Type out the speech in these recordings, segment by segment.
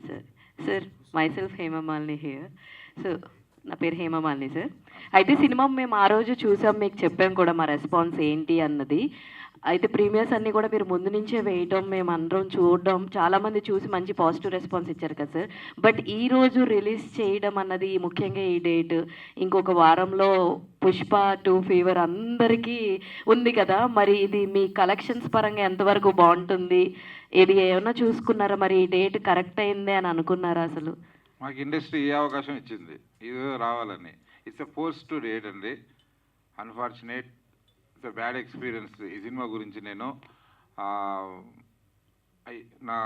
Sir. Sir myself Hemamalini here. So నా పేరు Hema Malini sir. అయితే సినిమా మేము ఆ రోజు చూసాం, మీకు చెప్పాం కూడా మా రెస్పాన్స్ ఏంటి అన్నది. అయితే ప్రీమియర్స్ అన్నీ కూడా మీరు ముందు నుంచే వేయటం, మేమందరం చూడడం, చాలామంది చూసి మంచి పాజిటివ్ రెస్పాన్స్ ఇచ్చారు కదా సార్. బట్ ఈరోజు రిలీజ్ చేయడం అన్నది, ముఖ్యంగా ఈ డేట్, ఇంకొక వారంలో పుష్ప 2 ఫీవర్ అందరికీ ఉంది కదా, మరి ఇది మీ కలెక్షన్స్ పరంగా ఎంతవరకు బాగుంటుంది? ఇది ఏమన్నా చూసుకున్నారా? మరి ఈ డేట్ కరెక్ట్ అయిందే అని అనుకున్నారా అసలు? మాకు ఇండస్ట్రీ ఏ అవకాశం ఇచ్చింది ఇది రావాలని. It's a force to date అండి. Unfortunate, it's a bad experience. ఈ సినిమా గురించి నేను ఆ, నా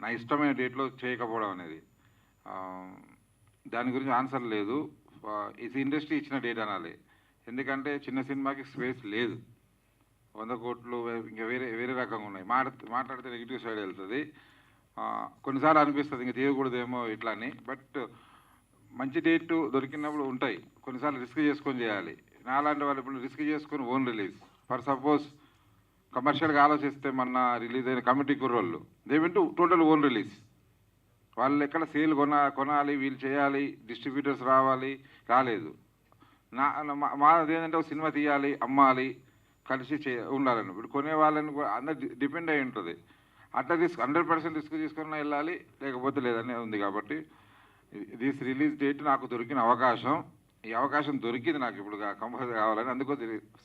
నా ఇష్టమైన డేట్లో చేయకపోవడం అనేది, ఆ, దాని గురించి ఆన్సర్ లేదు. ఇది ఇండస్ట్రీ ఇచ్చిన డేట్ అనాలి. ఎందుకంటే చిన్న సినిమాకి స్పేస్ లేదు. 100 కోట్లు ఇంకా వేరే వేరే రకంగా ఉన్నాయి. మాట్లాడితే నెగిటివ్ సైడ్ వెళ్తుంది. కొన్నిసార్లు అనిపిస్తుంది ఇంకా చేయకూడదేమో ఇట్లా అని. బట్ మంచి డేట్ దొరికినప్పుడు ఉంటాయి. కొన్నిసార్లు రిస్క్ చేసుకొని చేయాలి. నాలాంటి వాళ్ళు ఇప్పుడు రిస్క్ చేసుకొని ఓన్ రిలీజ్, ఫర్ సపోజ్ కమర్షియల్గా ఆలోచిస్తే మొన్న రిలీజ్ అయిన కమిటీ కుర్రోళ్ళు they went total own release. వాళ్ళు ఎక్కడ సేల్ కొనాలి, వీళ్ళు చేయాలి, డిస్ట్రిబ్యూటర్స్ రాలేదు. మాది ఏంటంటే ఒక సినిమా తీయాలి, అమ్మాలి, కలిసి ఉండాలని. ఇప్పుడు కొనే వాళ్ళని అందరు డిపెండ్ అయి ఉంటుంది. అట్లా 100% రిస్క్ తీసుకుని వెళ్ళాలి, లేకపోతే లేదని ఉంది. కాబట్టి దిస్ రిలీజ్ డేట్ నాకు దొరికిన అవకాశం, ఈ అవకాశం దొరికింది నాకు ఇప్పుడు కంపల్సరీ కావాలని. అందుకో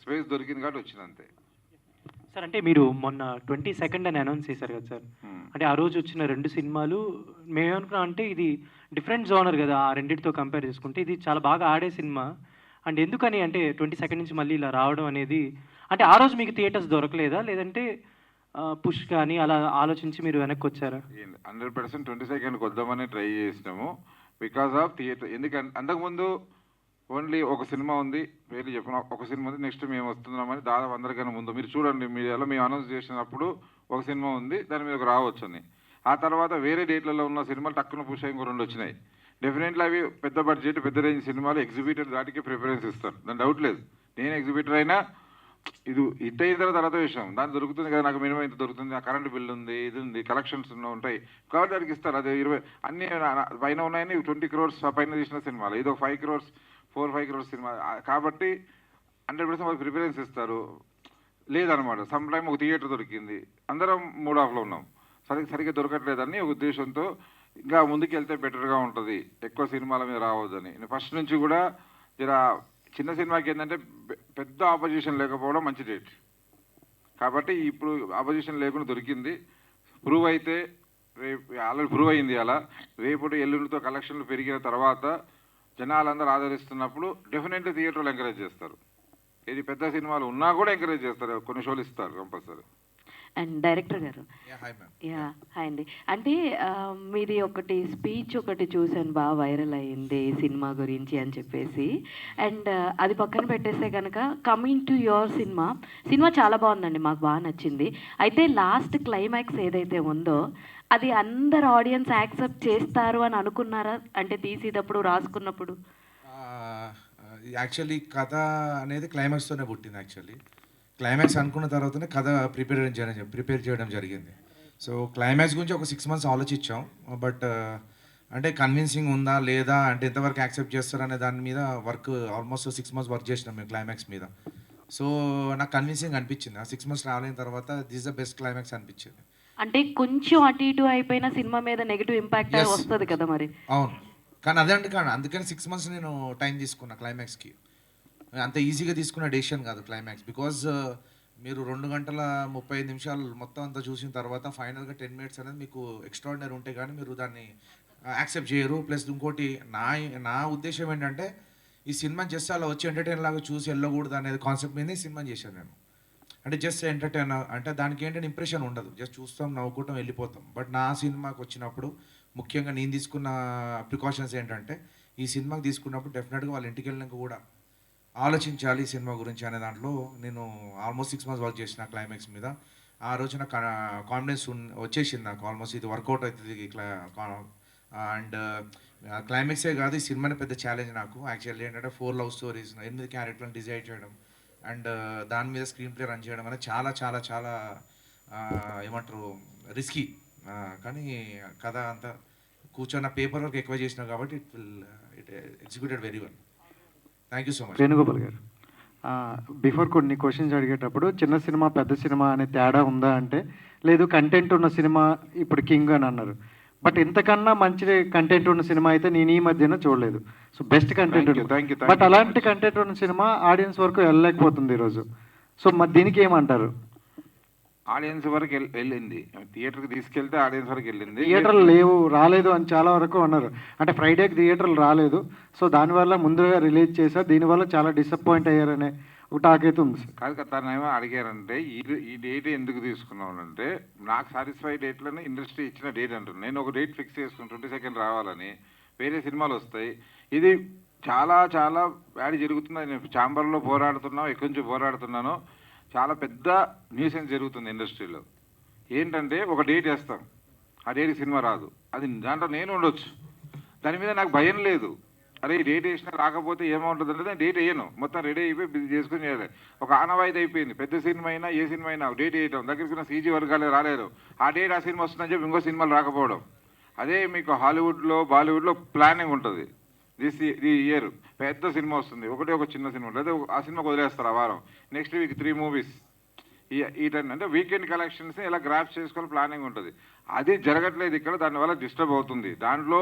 స్పేస్ దొరికింది కాబట్టి వచ్చింది అంతే సార్. అంటే మీరు మొన్న 22nd అని అనౌన్స్ చేశారు కదా సార్. అంటే ఆ రోజు వచ్చిన 2 సినిమాలు మేమేమనుకున్నాం అంటే ఇది డిఫరెంట్ జోనర్ కదా, ఆ రెండింటితో కంపేర్ చేసుకుంటే ఇది చాలా బాగా ఆడే సినిమా. అండ్ ఎందుకని అంటే 22nd నుంచి మళ్ళీ ఇలా రావడం అనేది, అంటే ఆ రోజు మీకు థియేటర్స్ దొరకలేదా, లేదంటే పుష్ కానీ అలా ఆలోచించి మీరు వెనక్కి వచ్చారా? 100% 22nd వద్దామని ట్రై చేసినాము, బికాస్ ఆఫ్ థియేటర్. ఎందుకంటే అంతకుముందు ఓన్లీ ఒక సినిమా ఉంది, పేరు చెప్పిన ఒక సినిమా ఉంది, నెక్స్ట్ మేము వస్తున్నామని దాదాపు అందరికన్నా ముందు మీరు చూడండి మీడియాలో మేము అనౌన్స్ చేసినప్పుడు ఒక సినిమా ఉంది, దాని మీద రావచ్చు అని. ఆ తర్వాత వేరే డేట్లలో ఉన్న సినిమాలు టక్కున పుష్ అయ్యి ఇంకో 2 వచ్చినాయి. డెఫినెట్లీ అవి పెద్ద బడ్జెట్, పెద్ద రేంజ్ సినిమాలు ఎగ్జిబిటర్ దాటికి ప్రిఫరెన్స్ ఇస్తారు, దాని డౌట్ లేదు. నేను ఎగ్జిబిటర్ అయినా ఇది హిట్ అయిన తర్వాత విషయం, దాన్ని దొరుకుతుంది కదా, నాకు మినిమం ఇంత దొరుకుతుంది, ఆ కరెంట్ బిల్ ఉంది, ఇది ఉంది, కలెక్షన్స్ ఉంటాయి కాబట్టి దానికి ఇస్తారు. అది 20 అన్ని పైన ఉన్నాయని 20 crores పైన తీసిన సినిమాలు, ఇది 5 crores 4-5 crores సినిమా కాబట్టి 100% వాళ్ళు ప్రిఫరెన్స్ ఇస్తారు. లేదనమాట. సమ్ టైమ్ ఒక థియేటర్ దొరికింది, అందరం మూడ్ ఆఫ్లో ఉన్నాం, సరిగ్గా దొరకట్లేదని ఒక ఉద్దేశంతో ఇంకా ముందుకు వెళ్తే బెటర్గా ఉంటుంది, ఎక్కువ సినిమాల మీద రావద్దని. నేను ఫస్ట్ నుంచి కూడా జర చిన్న సినిమాకి ఏంటంటే పెద్ద ఆపోజిషన్ లేకపోవడం మంచి డేట్. కాబట్టి ఇప్పుడు ఆపోజిషన్ లేకుండా దొరికింది. ప్రూవ్ అయితే రేపు ఆల్రెడీ ప్రూవ్ అయింది. అలా రేపు ఎల్లుండితో కలెక్షన్లు పెరిగిన తర్వాత జనాలందరూ ఆదరిస్తున్నప్పుడు డెఫినెట్లీ థియేటర్లు ఎంకరేజ్ చేస్తారు. ఇది పెద్ద సినిమాలు ఉన్నా కూడా ఎంకరేజ్ చేస్తారు, కొన్ని షోలు ఇస్తారు కంపల్సరీ. అండ్ డైరెక్టర్ గారు, యా హాయ్ అండి. అంటే మీది ఒకటి స్పీచ్ ఒకటి చూసాను, బాగా వైరల్ అయ్యింది సినిమా గురించి అని చెప్పేసి. అండ్ అది పక్కన పెట్టేస్తే కనుక కమింగ్ టు యువర్ సినిమా చాలా బాగుందండి, మాకు బాగా నచ్చింది. అయితే లాస్ట్ క్లైమాక్స్ ఏదైతే ఉందో అది అందరు ఆడియన్స్ యాక్సెప్ట్ చేస్తారు అని అనుకున్నారా? అంటే తీసేటప్పుడు, రాసుకున్నప్పుడు? యాక్చువల్లీ కథ అనేది క్లైమాక్స్తోనే పుట్టింది. యాక్చువల్లీ క్లైమాక్స్ అనుకున్న తర్వాతనే కథ ప్రిపేర్ చేయడం జరిగింది. సో క్లైమాక్స్ గురించి ఒక 6 months ఆలోచించాం. బట్ అంటే కన్విన్సింగ్ ఉందా లేదా, అంటే ఎంతవరకు యాక్సెప్ట్ చేస్తారనే దాని మీద ఆల్మోస్ట్ 6 months వర్క్ చేసినాం మేము క్లైమాక్స్ మీద. సో నాకు కన్విన్సింగ్ అనిపించింది. ఆ 6 months ట్రావెల్ అయిన తర్వాత దిస్ ద బెస్ట్ క్లైమాక్స్ అనిపించింది. అంటే కొంచెం అటు ఇటు అయిపోయిన సినిమా మీద నెగిటివ్ ఇంపాక్ట్ వస్తుంది కదా మరి. అవును, కానీ అదే అంటే అందుకని 6 months నేను టైం తీసుకున్నా క్లైమాక్స్కి. అంత ఈజీగా తీసుకున్న డెసిషన్ కాదు క్లైమాక్స్. బికాజ్ మీరు 2 గంటల 35 నిమిషాలు మొత్తం అంతా చూసిన తర్వాత ఫైనల్గా 10 minutes అనేది మీకు ఎక్స్ట్రాడినరీ ఉంటే కానీ మీరు దాన్ని యాక్సెప్ట్ చేయరు. ప్లస్ ఇంకోటి నా ఉద్దేశం ఏంటంటే ఈ సినిమా జస్ట్ అలా వచ్చి ఎంటర్టైన్ లాగా చూసి వెళ్ళకూడదు అనేది కాన్సెప్ట్ మీద సినిమా చేశాను నేను. అంటే జస్ట్ ఎంటర్టైన్ అంటే దానికి ఏంటంటే ఇంప్రెషన్ ఉండదు, జస్ట్ చూస్తాం, నవ్వుకుంటాం, వెళ్ళిపోతాం. బట్ నా సినిమాకి వచ్చినప్పుడు ముఖ్యంగా నేను తీసుకున్న ప్రికాషన్స్ ఏంటంటే ఈ సినిమాకి తీసుకున్నప్పుడు డెఫినెట్గా వాళ్ళ ఇంటికి వెళ్ళినాక కూడా ఆలోచించాలి ఈ సినిమా గురించి అనే దాంట్లో నేను ఆల్మోస్ట్ 6 months వర్క్ చేసిన క్లైమాక్స్ మీద. ఆ రోజు నాకు కాన్ఫిడెన్స్ వచ్చేసింది నాకు, ఆల్మోస్ట్ ఇది వర్కౌట్ అవుతుంది. అండ్ క్లైమాక్సే కాదు, ఈ సినిమానే పెద్ద ఛాలెంజ్ నాకు. యాక్చువల్లీ ఏంటంటే 4 love stories, 8 క్యారెక్టర్లను డిజైడ్ చేయడం అండ్ దాని మీద స్క్రీన్ ప్లే రన్ చేయడం అనేది చాలా చాలా చాలా ఏమంటారు రిస్కీ. కానీ కథ అంతా కూర్చొని పేపర్ వర్క్ ఎక్కువ చేసినా కాబట్టి it executed very well. Thank you so much. Venugopal గారు, బిఫోర్ కొన్ని క్వశ్చన్స్ అడిగేటప్పుడు చిన్న సినిమా పెద్ద సినిమా అనే తేడా ఉందా అంటే, లేదు కంటెంట్ ఉన్న సినిమా ఇప్పుడు కింగ్ అని అన్నారు. బట్ ఇంతకన్నా మంచి కంటెంట్ ఉన్న సినిమా అయితే నేను ఈ మధ్యన చూడలేదు. So best content thank you but అలాంటి కంటెంట్ ఉన్న సినిమా ఆడియన్స్ వరకు వెళ్ళలేకపోతుంది ఈరోజు. సో మరి దీనికి ఏమంటారు? ఆడియన్స్ వరకు వెళ్ళింది, థియేటర్కి తీసుకెళ్తే ఆడియన్స్ వరకు వెళ్ళింది. థియేటర్లు లేవు, రాలేదు అని చాలా వరకు అన్నారు. అంటే ఫ్రైడేకి థియేటర్లు రాలేదు, సో దానివల్ల ముందుగా రిలీజ్ చేశారు, దీనివల్ల చాలా డిసప్పాయింట్ అయ్యారనే ఒక టాక్ అయితే ఉంది సార్. కాదు కదా, తను ఏమో అడిగారంటే ఈ డేట్ ఎందుకు తీసుకున్నాను అంటే, నాకు సాటిస్ఫై డేట్లోనే ఇండస్ట్రీ ఇచ్చిన డేట్ అంటున్నాను. నేను ఒక డేట్ ఫిక్స్ చేసుకుని 22nd రావాలని, వేరే సినిమాలు వస్తాయి. ఇది చాలా చాలా బ్యాడ్ జరుగుతుంది. నేను ఛాంబర్లో పోరాడుతున్నాను, ఎక్కడి నుంచి పోరాడుతున్నాను. చాలా పెద్ద న్యూసెన్స్ జరుగుతుంది ఇండస్ట్రీలో. ఏంటంటే ఒక డేట్ వేస్తాం, ఆ డేట్కి సినిమా రాదు, అది దాంట్లో నేను ఉండొచ్చు, దాని మీద నాకు భయం లేదు. అరే ఈ డేట్ వేసినా రాకపోతే ఏమవుతుంది అంటే నేను డేట్ వేయను, మొత్తం రెడీ అయిపోయి బిజీ చేసుకుని చేయాలి. ఒక ఆనవాయితీ అయిపోయింది, పెద్ద సినిమా అయినా ఏ సినిమా అయినా డేట్ వేయటం. దగ్గరికి సీజీ వర్గాలే రాలేరు, ఆ డేట్ ఆ సినిమా వస్తుందని చెప్పి ఇంకో సినిమాలు రాకపోవడం. అదే మీకు హాలీవుడ్లో బాలీవుడ్లో ప్లానింగ్ ఉంటుంది. ఈ ఇయర్ పెద్ద సినిమా వస్తుంది, ఒక చిన్న సినిమా, లేదా ఆ సినిమాకి వదిలేస్తారు ఆ వారం, నెక్స్ట్ వీక్ 3 మూవీస్. ఈ టైం అంటే వీకెండ్ కలెక్షన్స్ ఇలా గ్రాప్స్ చేసుకోవాలి, ప్లానింగ్ ఉంటుంది. అది జరగట్లేదు ఇక్కడ, దానివల్ల డిస్టర్బ్ అవుతుంది. దాంట్లో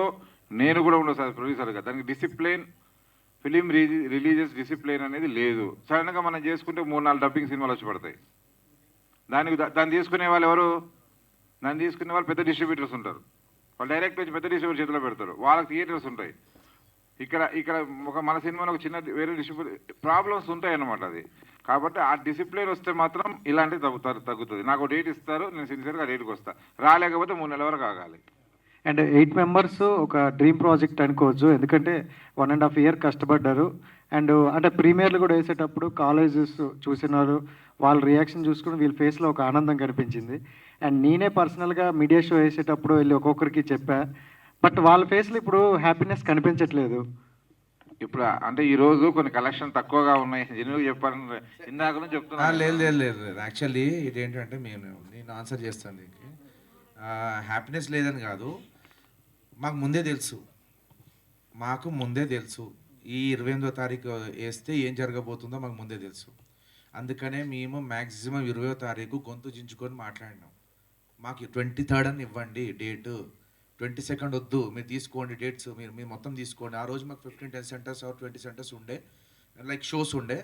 నేను కూడా ఉండదు సార్ ప్రొడ్యూసర్గా. దానికి డిసిప్లిన్, ఫిలిం రిలీజియస్ డిసిప్లిన్ అనేది లేదు. సడన్గా మనం చేసుకుంటే 3-4 డబ్బింగ్ సినిమాలు వచ్చి పడతాయి. దాన్ని తీసుకునే వాళ్ళు ఎవరు? దాన్ని తీసుకునే వాళ్ళు పెద్ద డిస్ట్రిబ్యూటర్స్ ఉంటారు. వాళ్ళు డైరెక్ట్ వచ్చి పెద్ద డిస్ట్రిబ్యూటర్ చేతిలో పెడతారు, వాళ్ళకి థియేటర్స్ ఉంటాయి. ఇక్కడ ఒక మన సినిమాలో ఒక చిన్న వేరే డిస్ట్రిబ్యూటర్ ప్రాబ్లమ్స్ ఉంటాయి అన్నమాట. అది కాబట్టి ఆ డిసిప్లిన్ వస్తే మాత్రం ఇలాంటివి తగ్గుతుంది. నాకు డేట్ ఇస్తారు, నేను సిన్సియర్గా డేట్కి వస్తాను. రాలేకపోతే 3 నెలల వరకు ఆగాలి. అండ్ 8 మెంబర్స్ ఒక డ్రీమ్ ప్రాజెక్ట్ అనుకోవచ్చు, ఎందుకంటే 1.5 year కష్టపడ్డారు. అండ్ అంటే ప్రీమియర్లు కూడా వేసేటప్పుడు కాలేజెస్ చూసినారు, వాళ్ళ రియాక్షన్ చూసుకుని వీళ్ళ ఫేస్లో ఒక ఆనందం కనిపించింది. అండ్ నేనే పర్సనల్గా మీడియా షో వేసేటప్పుడు వెళ్ళి ఒక్కొక్కరికి చెప్పా, బట్ వాళ్ళ ఫేస్లో ఇప్పుడు హ్యాపీనెస్ కనిపించట్లేదు. ఇప్పుడు అంటే ఈ రోజు కొన్ని కలెక్షన్ తక్కువగా ఉన్నాయి, జనువులు చెప్పాలని ఇందాక నుంచి చెప్తున్నా. లేదు యాక్చువల్లీ ఇదేంటంటే నేను ఆన్సర్ చేస్తాను దీనికి. హ్యాపీనెస్ లేదని కాదు, మాకు ముందే తెలుసు ఈ 28వ తారీఖు వేస్తే ఏం జరగబోతుందో మాకు ముందే తెలుసు. అందుకనే మేము మ్యాక్సిమం 20వ తారీఖు గొంతు చించుకొని మాట్లాడినాం. మాకు 23rd అని ఇవ్వండి డేటు, 22nd వద్దు, మీరు తీసుకోండి డేట్స్, మీరు మొత్తం తీసుకోండి. ఆ రోజు మాకు 15-10 centers ఆర్ 20 centers ఉండే, లైక్ షోస్ ఉండే.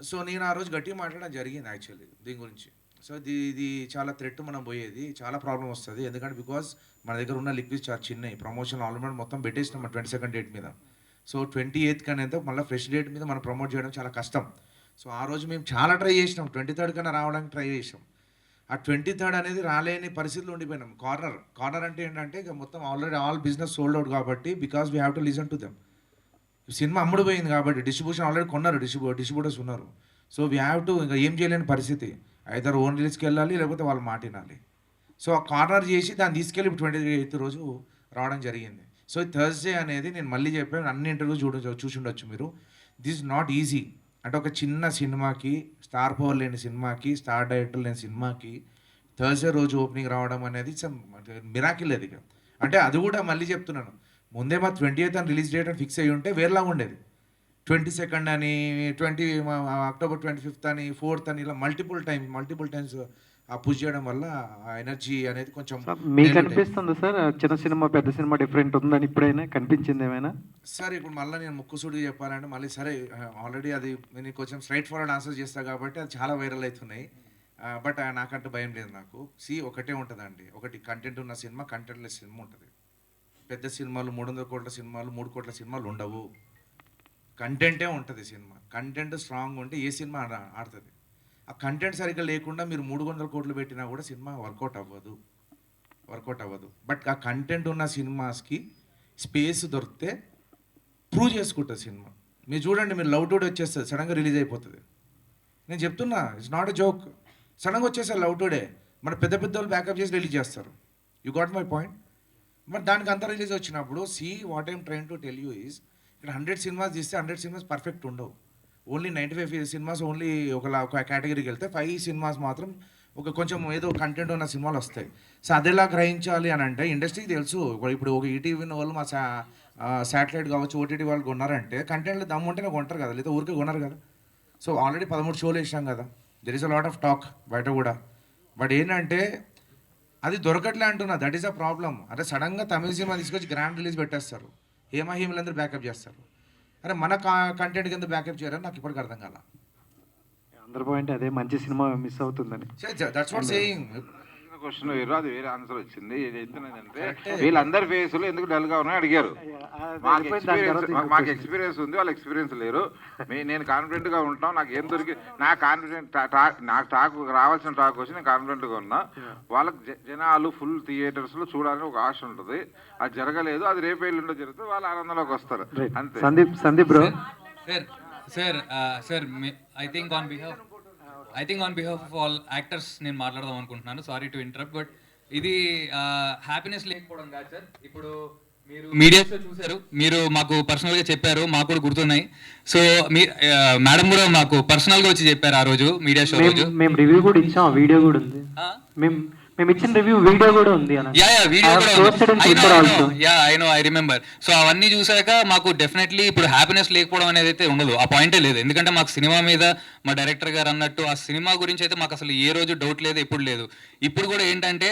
సో నేను ఆ రోజు గట్టిగా మాట్లాడడం జరిగింది యాక్చువల్లీ దీని గురించి. సో ఇది చాలా థ్రెట్ మనం పోయేది, చాలా ప్రాబ్లం వస్తుంది. ఎందుకంటే బికాజ్ మన దగ్గర ఉన్న లిక్విడ్స్ చాలా చిన్నవి, ప్రమోషన్ ఆల్రెడీ మొత్తం పెట్టేసినాం మన 22nd డేట్ మీద. సో 28th అనేది మళ్ళీ ఫ్రెష్ డేట్ మీద మనం ప్రమోట్ చేయడం చాలా కష్టం. సో ఆ రోజు మేము చాలా ట్రై చేసినాం, 23rd కన్నా రావడానికి ట్రై చేసాం. ఆ 23rd అనేది రాలేని పరిస్థితులు ఉండిపోయినాం. కార్నర్ అంటే ఏంటంటే ఇక మొత్తం already all business sold out కాబట్టి, because we have to listen to them. Cinema అమ్ముడుపోయింది కాబట్టి డిస్ట్రిబ్యూషన్ ఆల్రెడీ కొన్నారు, డిస్ట్రిబ్యూటర్స్ ఉన్నారు. సో వీ హ్యావ్ టు ఇంకా ఏం చేయలేని పరిస్థితి, ఐదర్ ఓన్ రిలీజ్కి వెళ్ళాలి లేకపోతే వాళ్ళు మాట వినాలి. సో ఆ కార్నర్ చేసి దాన్ని తీసుకెళ్ళి ఇప్పుడు 28th రోజు రావడం జరిగింది. సో థర్స్డే అనేది నేను మళ్ళీ చెప్పాను, అన్ని ఇంటర్వ్యూ చూసి ఉండొచ్చు మీరు. This not easy. అంటే ఒక చిన్న సినిమాకి, స్టార్ పవర్ లేని సినిమాకి, స్టార్ డైరెక్టర్ లేని సినిమాకి థర్స్డే రోజు ఓపెనింగ్ రావడం అనేది మిరాకిల్. అది అంటే అది కూడా మళ్ళీ చెప్తున్నాను, ముందే మా 28th అని రిలీజ్ డేట్ అని ఫిక్స్ అయ్యి ఉంటే వేరేలాగా ఉండేది. 22nd అని, October 25th అని, 4th అని, ఇలా మల్టిపుల్ టైమ్స్ పుష్ చేయడం వల్ల ఆ ఎనర్జీ అనేది కొంచెం మీకు అనిపిస్తుంది సార్ చిన్న సినిమా పెద్ద సినిమా డిఫరెంట్ ఉందని ఇప్పుడైనా కనిపించింది ఏమైనా? సార్ ఇప్పుడు మళ్ళీ నేను ముక్కుసూడిగా చెప్పాలంటే మళ్ళీ సరే, ఆల్రెడీ అది నేను కొంచెం స్ట్రైట్ ఫార్వర్డ్ ఆన్సర్ చేస్తాను కాబట్టి అది చాలా వైరల్ అవుతున్నాయి. బట్ నాకంటే భయం లేదు. నాకు ఒకటే ఉంటుందండి, ఒకటి కంటెంట్ ఉన్న సినిమా, కంటెంట్ లెస్ సినిమా ఉంటుంది. పెద్ద సినిమాలు 300 కోట్ల సినిమాలు, 3 కోట్ల సినిమాలు ఉండవు. కంటెంటే ఉంటుంది సినిమా. కంటెంట్ స్ట్రాంగ్ ఉంటే ఏ సినిమా ఆడుతుంది. ఆ కంటెంట్ సరిగ్గా లేకుండా మీరు 300 కోట్లు పెట్టినా కూడా సినిమా వర్కౌట్ అవ్వదు. బట్ ఆ కంటెంట్ ఉన్న సినిమాస్కి స్పేస్ దొరికితే ప్రూవ్ చేసుకుంటుంది సినిమా. మీరు చూడండి, మీరు లవ్ టుడే వచ్చేస్తుంది, సడన్గా రిలీజ్ అయిపోతుంది. నేను చెప్తున్నా, ఇట్స్ నాట్ ఎ జోక్. సడన్గా వచ్చేసారు లవ్ టుడే, మన పెద్ద వాళ్ళు బ్యాకప్ చేసి రిలీజ్ చేస్తారు. You got my point. మరి దానికి అంతా రిలీజ్ వచ్చినప్పుడు what I'm train to tell you is, ఇక్కడ 100 సినిమాస్ తీస్తే 100 సినిమాస్ పర్ఫెక్ట్ ఉండవు. ఓన్లీ 95 సినిమాస్ ఓన్లీ ఒక కేటగిరీకి వెళ్తే 5 సినిమాస్ మాత్రం ఒక కొంచెం ఏదో కంటెంట్ ఉన్న సినిమాలు వస్తాయి. సో అదెలా గ్రహించాలి అని అంటే ఇండస్ట్రీకి తెలుసు. ఇప్పుడు ఒక ఈటీవీ వాళ్ళు మా శాటిలైట్ కావచ్చు, ఓటీటీ వాళ్ళు కొన్నారంటే కంటెంట్లో దమ్ము ఉంటేనే కొంటారు కదా, లేదా ఊరికే కొన్నారు కదా. సో ఆల్రెడీ 13 షోలు వేసాం కదా, there is a lot of talk బయట కూడా. బట్ ఏంటంటే అది దొరకట్లే అంటున్నా, దట్ ఈస్ అ ప్రాబ్లం. అంటే సడన్గా తమిళ సినిమా తీసుకొచ్చి గ్రాండ్ రిలీజ్ పెట్టేస్తారు, హేమహీములందరూ బ్యాకప్ చేస్తారు. అరే మన కంటెంట్ కింద బ్యాకప్ చేయాలని నాకు ఇప్పటికి అర్థం కాల. అందరి పాయింట్ అదే, మంచి సినిమా మిస్ అవుతుందని. That's what saying. క్వశ్చన్ వేరు, అది వేరే ఆన్సర్ వచ్చింది. ఏది చెప్తున్నానంటే వీళ్ళందరి ఫేసులు ఎందుకు డల్గా ఉన్నాయో అడిగారు. మాకు ఎక్స్పీరియన్స్ ఉంది, వాళ్ళ ఎక్స్పీరియన్స్ లేరు. నేను కాన్ఫిడెంట్గా ఉంటాం, నాకు ఏం దొరికి నాకు కాన్ఫిడెంట్ నాకు టాక్ రావాల్సిన టాక్ వచ్చి నేను కాన్ఫిడెంట్గా ఉన్నా. వాళ్ళకి జనాలు ఫుల్ థియేటర్స్లో చూడాలని ఒక ఆశ ఉంటుంది, అది జరగలేదు. అది రేపు ఎల్లుండో జరుగుతుంది, వాళ్ళు ఆనందంలోకి వస్తారు అంతే. Sandeep bro. Sir I think on behalf of all actors నేను మాట్లాడదాం అనుకుంటున్నాను. సారీ టు ఇంటరప్ట్, బట్ ఇది హ్యాపీనెస్ లేకపోవడం కాదు సార్. ఇప్పుడు మీరు మీడియా షో చూశారు, మీరు మాకు పర్సనల్గా చెప్పారు, మాకు కూడా గుర్తున్నాయి. సో మీ మేడం కూడా మాకు పర్సనల్గా వచ్చి చెప్పారు ఆ రోజు మీడియా షో రోజు. మేము రివ్యూ కూడా ఇచ్చాం, వీడియో కూడా ఉంది. మేము ఇచ్చిన రివ్యూ వీడియో కూడా ఉంది. I remember. సో అవన్నీ చూసాక మాకు డెఫినెట్లీ ఇప్పుడు హ్యాపీనెస్ లేకపోవడం అనేది అయితే ఉండదు, ఆ పాయింటే లేదు. ఎందుకంటే మాకు సినిమా మీద మా డైరెక్టర్ గారు అన్నట్టు ఆ సినిమా గురించి అయితే మాకు అసలు ఏ రోజు డౌట్ లేదు, ఎప్పుడు లేదు. ఇప్పుడు కూడా ఏంటంటే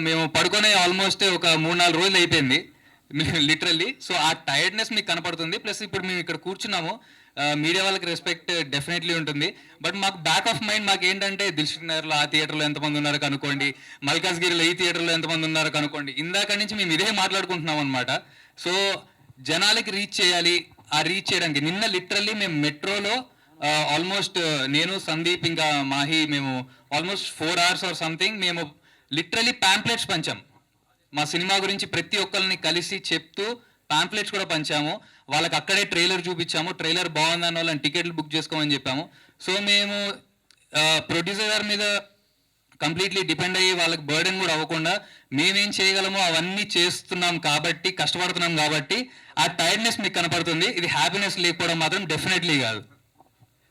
మేము పడుకొని ఆల్మోస్ట్ ఒక 3-4 రోజులు అయిపోయింది లిటరల్లీ. సో ఆ టైర్డ్నెస్ మీకు కనపడుతుంది. ప్లస్ ఇప్పుడు మేము ఇక్కడ కూర్చున్నాము, మీడియా వాళ్ళకి రెస్పెక్ట్ డెఫినెట్లీ ఉంటుంది. బట్ మాకు బ్యాక్ ఆఫ్ మైండ్ మాకు ఏంటంటే దిల్షుక్ నగర్లో ఆ థియేటర్లో ఎంతమంది ఉన్నారో కనుక్కోండి, మల్కాజ్గిరిలో ఈ థియేటర్లో ఎంతమంది ఉన్నారో కనుక్కోండి. ఇందాక నుంచి మేము ఇదే మాట్లాడుకుంటున్నాం అనమాట. సో జనాలకి రీచ్ చేయాలి, ఆ రీచ్ చేయడానికి నిన్న లిటరల్లీ మేము మెట్రోలో ఆల్మోస్ట్ నేను సందీప్ ఇంకా మాహి మేము ఆల్మోస్ట్ 4 hours ఆర్ సంథింగ్ మేము లిటరల్లీ ప్యాంప్లెట్స్ పంచాం. మా సినిమా గురించి ప్రతి ఒక్కరిని కలిసి చెప్తూ పాంప్లెట్స్ కూడా పంచాము. వాళ్ళకి అక్కడే ట్రైలర్ చూపించాము, ట్రైలర్ బాగుందని వాళ్ళని టికెట్లు బుక్ చేసుకోమని చెప్పాము. సో మేము ప్రొడ్యూసర్ గారి మీద కంప్లీట్లీ డిపెండ్ అయ్యి వాళ్ళకి బర్డెన్ కూడా అవ్వకుండా మేమేం చేయగలమో అవన్నీ చేస్తున్నాం కాబట్టి, కష్టపడుతున్నాం కాబట్టి ఆ టైర్డ్నెస్ మీకు కనపడుతుంది. ఇది హ్యాపీనెస్ లేకపోవడం మాత్రం డెఫినెట్లీ కాదు.